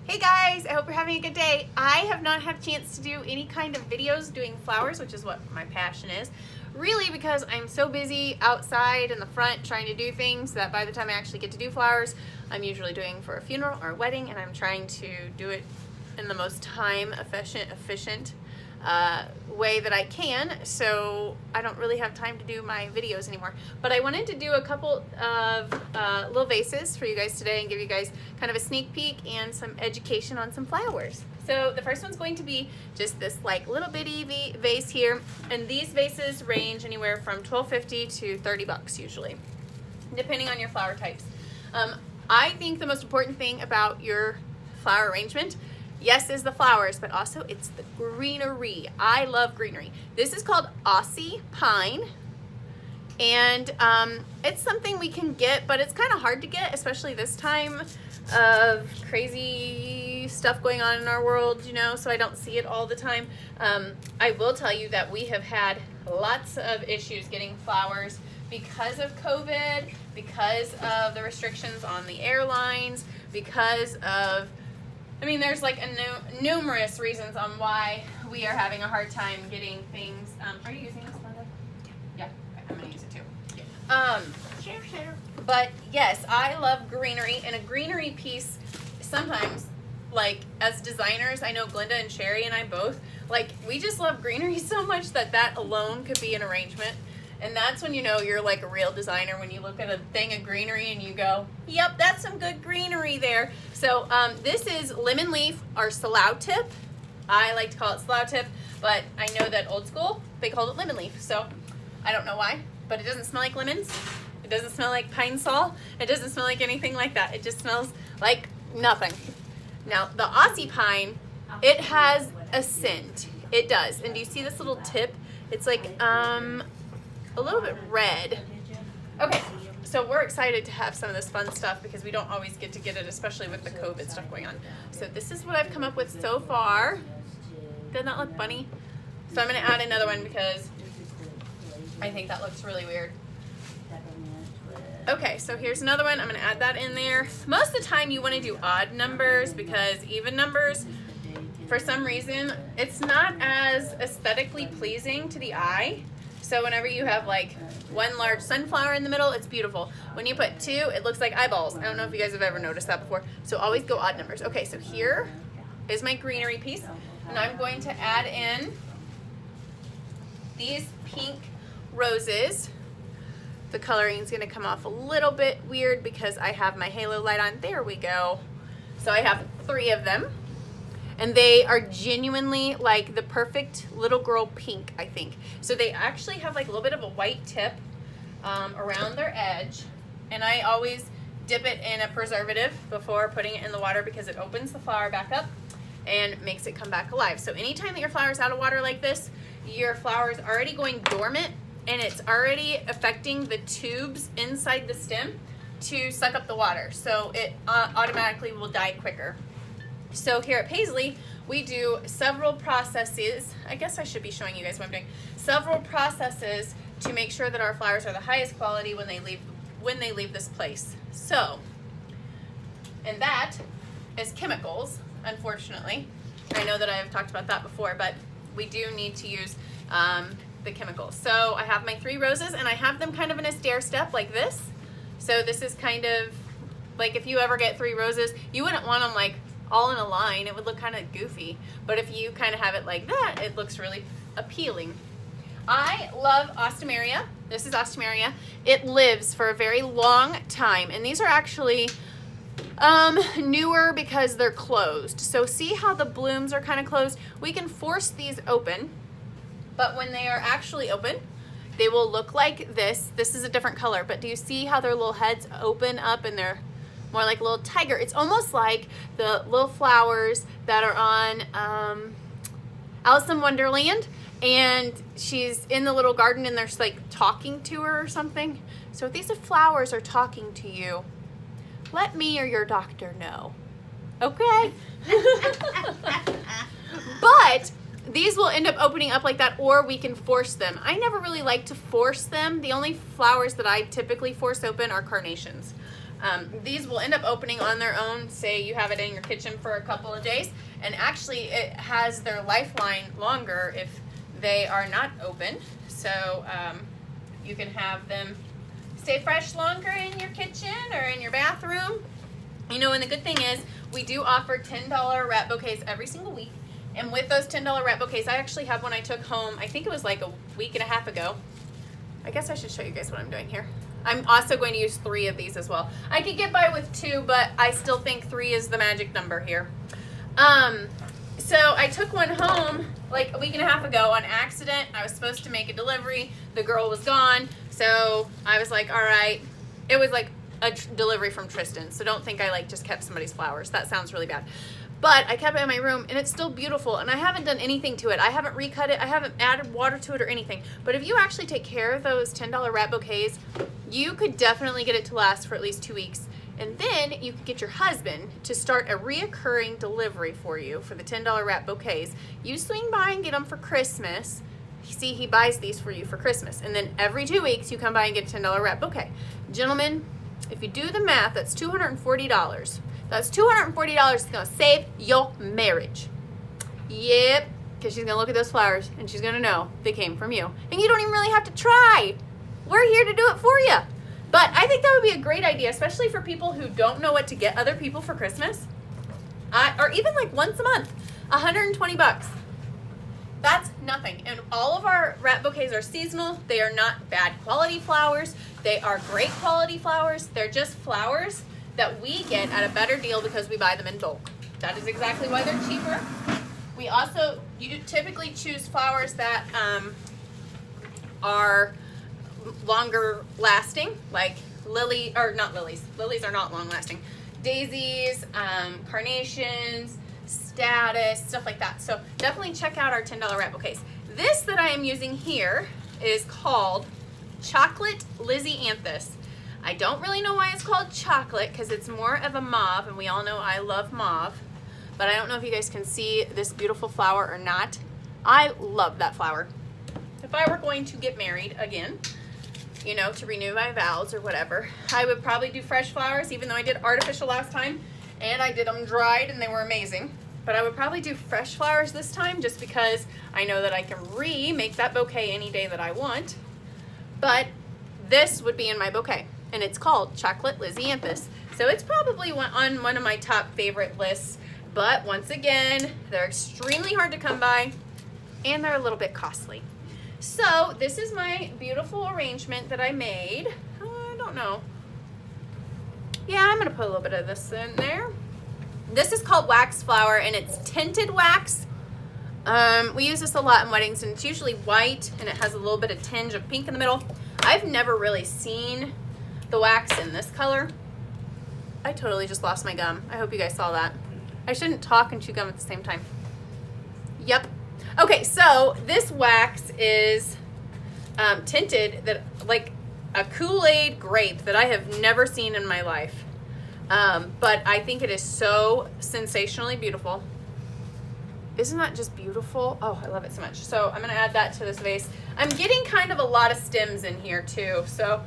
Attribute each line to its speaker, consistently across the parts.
Speaker 1: Hey guys, I hope you're having a good day. I have not had a chance to do any kind of videos doing flowers, which is what my passion is. Really because I'm so busy outside in the front trying to do things that by the time I actually get to do flowers, I'm usually doing for a funeral or a wedding, and I'm trying to do it in the most time efficient way that I can, so I don't really have time to do my videos anymore. But I wanted to do a couple of little vases for you guys today and give you guys kind of a sneak peek and some education on some flowers. So the first one's going to be just this like little bitty vase here, and these vases range anywhere from $12.50 to $30 usually, depending on your flower types. I think the most important thing about your flower arrangement, yes, is the flowers, but also it's the greenery. I love greenery. This is called Aussie pine, and it's something we can get, but it's kind of hard to get, especially this time of crazy stuff going on in our world, you know, so I don't see it all the time. I will tell you that we have had lots of issues getting flowers because of COVID, because of the restrictions on the airlines, because of, I mean, there's like numerous reasons on why we are having a hard time getting things. Are you using this, Linda? Yeah, I'm gonna use it too. Share. But yes, I love greenery, and a greenery piece sometimes, like as designers, I know Glinda and Sherry and I both, like we just love greenery so much that that alone could be an arrangement. And that's when you know you're like a real designer, when you look at a thing of greenery and you go, yep, that's some good greenery there. So this is lemon leaf or slough tip. I like to call it slough tip, but I know that old school, they called it lemon leaf. So I don't know why, but it doesn't smell like lemons. It doesn't smell like pine sol. It doesn't smell like anything like that. It just smells like nothing. Now the Aussie pine, it has a scent. It does. And do you see this little tip? It's like, a little bit red. Okay, so we're excited to have some of this fun stuff because we don't always get to get it, especially with the COVID stuff going on. So this is what I've come up with so far. Doesn't that look funny? So I'm gonna add another one because I think that looks really weird. Okay, so here's another one. I'm gonna add that in there. Most of the time you wanna do odd numbers because even numbers, for some reason, it's not as aesthetically pleasing to the eye. So whenever you have like one large sunflower in the middle, it's beautiful. When you put two, it looks like eyeballs. I don't know if you guys have ever noticed that before. So always go odd numbers. Okay, so here is my greenery piece. And I'm going to add in these pink roses. The coloring is going to come off a little bit weird because I have my halo light on. There we go. So I have 3 of them. And they are genuinely like the perfect little girl pink, I think. So they actually have like a little bit of a white tip around their edge. And I always dip it in a preservative before putting it in the water because it opens the flower back up and makes it come back alive. So anytime that your flower's out of water like this, your flower is already going dormant and it's already affecting the tubes inside the stem to suck up the water. So it automatically will die quicker. So here at Paisley, we do several processes. I guess I should be showing you guys what I'm doing. Several processes to make sure that our flowers are the highest quality when they leave this place. So, and that is chemicals, unfortunately. I know that I have talked about that before, but we do need to use the chemicals. So I have my 3 roses, and I have them kind of in a stair step like this. So this is kind of like if you ever get 3 roses, you wouldn't want them like all in a line. It would look kind of goofy, but if you kind of have it like that, it looks really appealing. I love Ostomeria. This is Ostomeria. It lives for a very long time, and these are actually newer because they're closed. So see how the blooms are kind of closed? We can force these open, but when they are actually open, they will look like this. This is a different color, but do you see how their little heads open up and they're more like a little tiger? It's almost like the little flowers that are on Alice in Wonderland, and she's in the little garden and they're like talking to her or something. So if these flowers are talking to you, let me or your doctor know, okay? But these will end up opening up like that, or we can force them. I never really like to force them. The only flowers that I typically force open are carnations. These will end up opening on their own. Say you have it in your kitchen for a couple of days, and actually it has their lifeline longer if they are not open. So you can have them stay fresh longer in your kitchen or in your bathroom. You know, and the good thing is we do offer $10 wrap bouquets every single week. And with those $10 wrap bouquets, I actually have one I took home, I think it was like a week and a half ago. I guess I should show you guys what I'm doing here. I'm also going to use 3 of these as well. I could get by with 2, but I still think 3 is the magic number here. So I took one home like a week and a half ago on accident. I was supposed to make a delivery. The girl was gone. So I was like, all right. It was like a delivery from Tristan. So don't think I like just kept somebody's flowers. That sounds really bad. But I kept it in my room, and it's still beautiful, and I haven't done anything to it. I haven't recut it. I haven't added water to it or anything. But if you actually take care of those $10 wrap bouquets, you could definitely get it to last for at least 2 weeks. And then you could get your husband to start a reoccurring delivery for you for the $10 wrap bouquets. You swing by and get them for Christmas. See, he buys these for you for Christmas. And then every 2 weeks, you come by and get a $10 wrap bouquet. Gentlemen, if you do the math, that's $240. That's $240 that's going to save your marriage. Yep, because she's going to look at those flowers and she's going to know they came from you. And you don't even really have to try. We're here to do it for you. But I think that would be a great idea, especially for people who don't know what to get other people for Christmas. Or even like once a month, $120. That's nothing. And all of our wrap bouquets are seasonal. They are not bad quality flowers. They are great quality flowers. They're just flowers that we get at a better deal because we buy them in bulk. That is exactly why they're cheaper. We also, you typically choose flowers that are longer lasting, like lily, or not lilies. Lilies are not long lasting. Daisies, carnations, status, stuff like that. So definitely check out our $10 wrap bouquets. This that I am using here is called Chocolate Lizzie-anthus. I don't really know why it's called chocolate because it's more of a mauve, and we all know I love mauve. But I don't know if you guys can see this beautiful flower or not. I love that flower. If I were going to get married again, you know, to renew my vows or whatever, I would probably do fresh flowers, even though I did artificial last time and I did them dried and they were amazing. But I would probably do fresh flowers this time just because I know that I can remake that bouquet any day that I want. But this would be in my bouquet, and it's called Chocolate Lizzie-anthus. So it's probably on one of my top favorite lists. But once again, they're extremely hard to come by, and they're a little bit costly. So this is my beautiful arrangement that I made. I don't know. Yeah, I'm going to put a little bit of this in there. This is called wax flower, and it's tinted wax. We use this a lot in weddings, and it's usually white, and it has a little bit of tinge of pink in the middle. I've never really seen the wax in this color. I totally just lost my gum. I hope you guys saw that. I shouldn't talk and chew gum at the same time. Yep. Okay, so this wax is tinted that like a Kool-Aid grape that I have never seen in my life. But I think it is so sensationally beautiful. Isn't that just beautiful? Oh, I love it so much. So I'm going to add that to this vase. I'm getting kind of a lot of stems in here too. So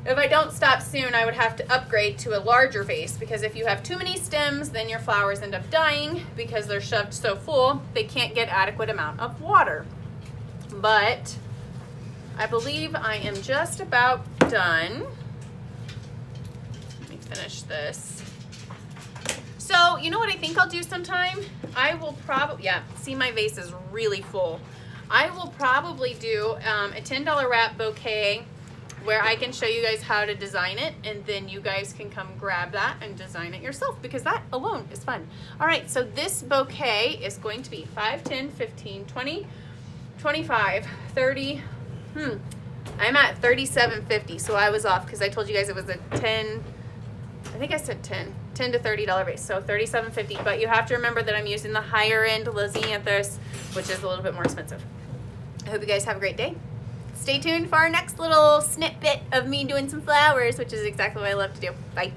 Speaker 1: if I don't stop soon, I would have to upgrade to a larger vase, because if you have too many stems, then your flowers end up dying because they're shoved so full, they can't get adequate amount of water. But I believe I am just about done. Let me finish this. So, you know what I think I'll do sometime? I will probably, yeah, see, my vase is really full. I will probably do a $10 wrap bouquet where I can show you guys how to design it, and then you guys can come grab that and design it yourself, because that alone is fun. All right, so this bouquet is going to be 5, 10, 15, 20, 25, 30, I'm at $37.50, so I was off because I told you guys it was a 10, I think I said $10 to $30 vase, so $37.50, but you have to remember that I'm using the higher end Lizzie-anthus, which is a little bit more expensive. I hope you guys have a great day. Stay tuned for our next little snippet of me doing some flowers, which is exactly what I love to do. Bye.